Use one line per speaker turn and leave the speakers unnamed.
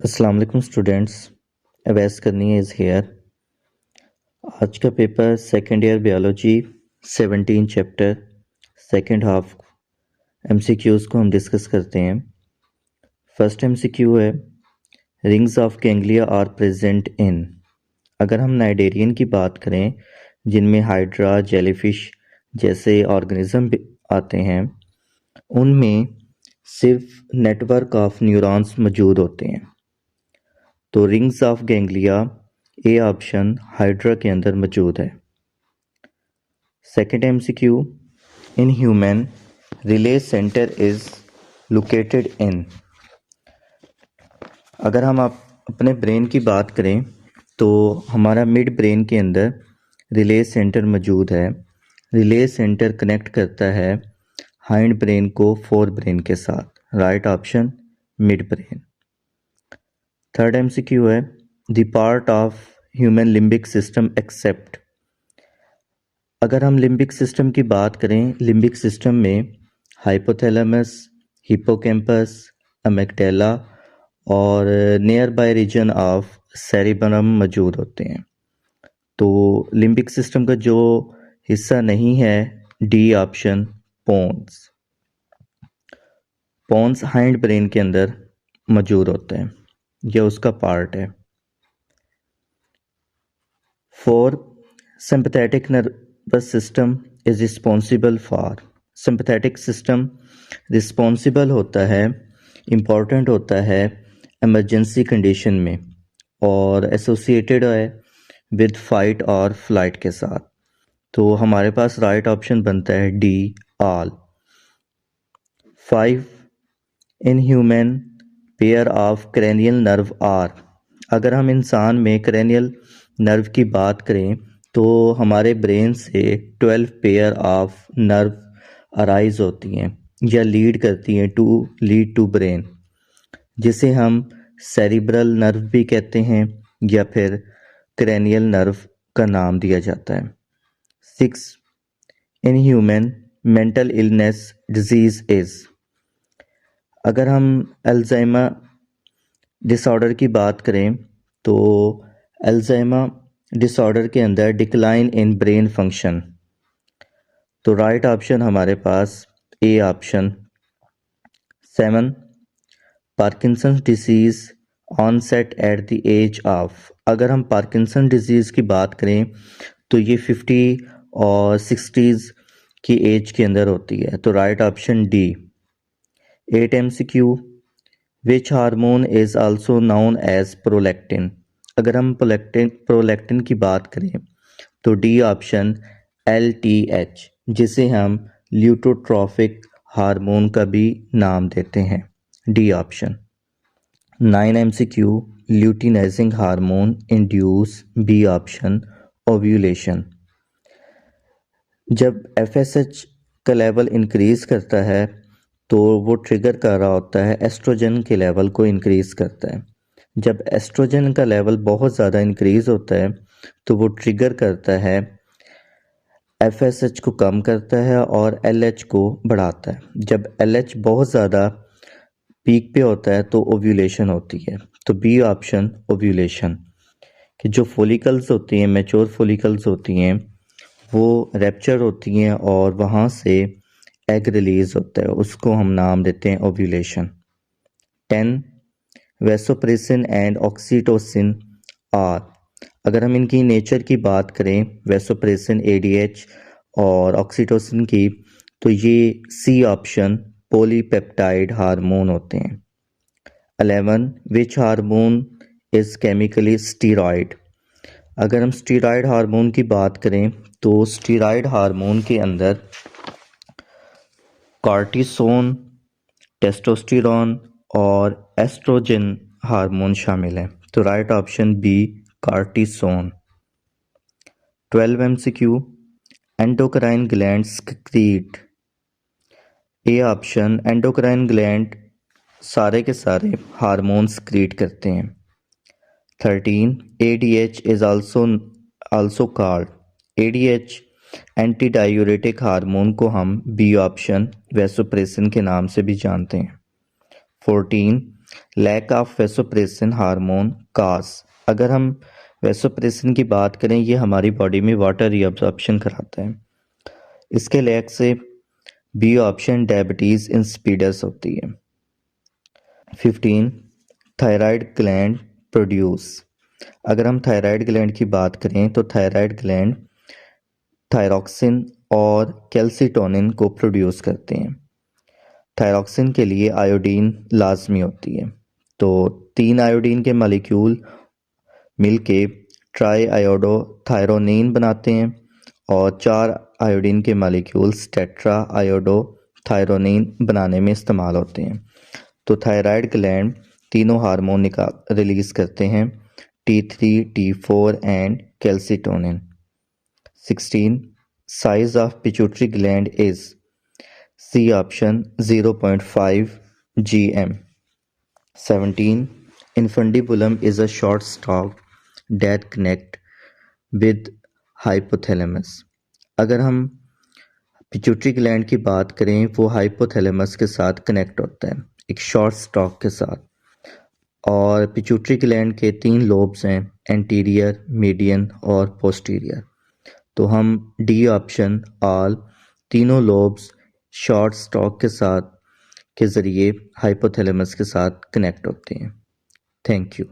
अस्सलाम वालेकुम स्टूडेंट्स, अवैस करनी है इज़ हेयर। आज का paper second year biology 17 chapter second half MCQs को हम डिस्कस करते हैं। फर्स्ट एमसीक्यू है rings of ganglia are present in. अगर हम नाइडेरियन की बात करें जिनमें हाइड्रा जेलीफिश जैसे ऑर्गेनिज्म आते हैं, उनमें सिर्फ नेटवर्क ऑफ न्यूरॉन्स मौजूद होते हैं। तो rings of ganglia A option hydra के अंदर मौजूद है। Second MCQ in human relay centre is located in. अगर हम अपने ब्रेन की बात करें तो हमारा मिड ब्रेन के अंदर रिले सेंटर मौजूद है। रिले सेंटर कनेक्ट करता है हाइंड ब्रेन को फोर ब्रेन के साथ। Right option mid brain. Third MCQ है the part of human limbic system except. अगर हम लिम्बिक सिस्टम की बात करें, लिम्बिक सिस्टम में हाइपोथैलेमस, हिप्पोकैम्पस, अमेग्डाला और near by region of cerebrum मौजूद होते हैं। तो लिम्बिक सिस्टम का जो हिस्सा नहीं है, D option pons. Pons hind brain के अंदर मौजूद होते हैं, यह उसका पार्ट है। Four sympathetic nervous system is responsible for. Sympathetic system responsible होता है, इम्पॉर्टेंट होता है इमरजेंसी कंडीशन में और एसोसिएटेड है विद फाइट और फ्लाइट के साथ। तो हमारे पास राइट ऑप्शन बनता है D all. Five in human pair of cranial nerve are. अगर हम इंसान में क्रेनियल नर्व की बात करें तो हमारे ब्रेन से 12 पेयर ऑफ नर्व अराइज होती हैं या लीड करती हैं टू लीड टू ब्रेन, जिसे हम सेरिब्रल नर्व भी कहते हैं या फिर क्रेनियल नर्व का नाम दिया जाता है। 6 in human mental illness disease is. अगर हम अल्जाइमर डिसऑर्डर की बात करें तो अल्जाइमर डिसऑर्डर के अंदर डिक्लाइन इन ब्रेन फंक्शन। तो राइट ऑप्शन हमारे पास A option. 7 Parkinson's disease onset at the age of. अगर हम पार्किंसन डिजीज़ की बात करें तो ये 50 और 60s की एज के अंदर होती है। तो right option D. 8 MCQ which hormone is also known as prolactin. अगर हम प्रोलैक्टिन की बात करें तो डी ऑप्शन LTH, जिसे हम ल्यूकोट्रोफिक हार्मोन का भी नाम देते हैं। D option. 9 MCQ luteinizing hormone induce. B option ovulation. जब FSH का लेवल इंक्रीज करता है तो वो ट्रिगर कर रहा होता है एस्ट्रोजन के लेवल को इंक्रीज करता है। जब एस्ट्रोजन का लेवल बहुत ज़्यादा इंक्रीज होता है तो वो ट्रिगर करता है FSH को कम करता है और LH को बढ़ाता है। जब LH बहुत ज़्यादा पीक पे होता है तो ओव्यूलेशन होती है। तो बी ऑप्शन ओव्यूलेशन, कि जो फॉलिकल्स होती हैं, मैच्योर फॉलिकल्स होती हैं, वो रैप्चर होती हैं और वहाँ से एग रिलीज होता है, उसको हम नाम देते हैं ovulation. 10 vasopressin and oxytocin are. अगर हम इनकी नेचर की बात करें, वैसोप्रेसिन ADH और ऑक्सीटोसिन की, तो ये सी ऑप्शन पॉलीपेप्टाइड हार्मोन होते हैं। 11 विच हार्मोन इज केमिकली स्टीरॉयड। अगर हम स्टीरॉयड हार्मोन की बात करें तो स्टीरॉयड हार्मोन के अंदर कॉर्टिसोन, टेस्टोस्टेरोन और एस्ट्रोजन हार्मोन शामिल हैं। तो right option B cortisone. 12 MCQ endocrine gland secrete. A option endocrine gland सारे के सारे हार्मोन सक्रीट करते हैं। 13 ADH is also called. ADH anti diuretic hormone को हम बी ऑप्शन वैसोप्रेसिन के नाम से भी जानते हैं। 14 लैक ऑफ वेसोप्रेसिन हार्मोन काज। अगर हम वेसोप्रेसिन की बात करें, ये हमारी बॉडी में वाटर रीअब्जॉर्प्शन कराता है। इसके लैक से बी ऑप्शन डायबिटीज़ इंसिपिडस होती है। 15 थायराइड ग्लैंड प्रोड्यूस। अगर हम थायराइड ग्लैंड की बात करें तो थायराइड ग्लैंड थायरॉक्सिन और कैल्सिटोनिन को प्रोड्यूस करते हैं। थायरॉक्सिन के लिए आयोडीन लाजमी होती है, तो 3 आयोडीन के मॉलिक्यूल मिलके ट्राई आयोडोथायरोनिन बनाते हैं और 4 आयोडीन के मॉलिक्यूल्स टेट्रा आयोडोथायरोनिन बनाने में इस्तेमाल होते हैं। तो थायराइड ग्लैंड तीनों हार्मोन रिलीज करते हैं, T3, T4 and calcitonin. 16 size of pituitary gland is C option 0.5 GM। 17 infundibulum is a short stalk that connect with hypothalamus। अगर हम पिट्यूटरी ग्लैंड की बात करें, वो हाइपोथैलेमस के साथ कनेक्ट होता है एक शॉर्ट स्टॉक के साथ। और पिट्यूटरी ग्लैंड के 3 लोब्स हैं, एंटीरियर, मीडियन और पोस्टीरियर। तो हम डी ऑप्शन ऑल तीनों लोब्स शॉर्ट स्टॉक के साथ के ज़रिए हाइपोथैलेमस के साथ कनेक्ट होते हैं। Thank you.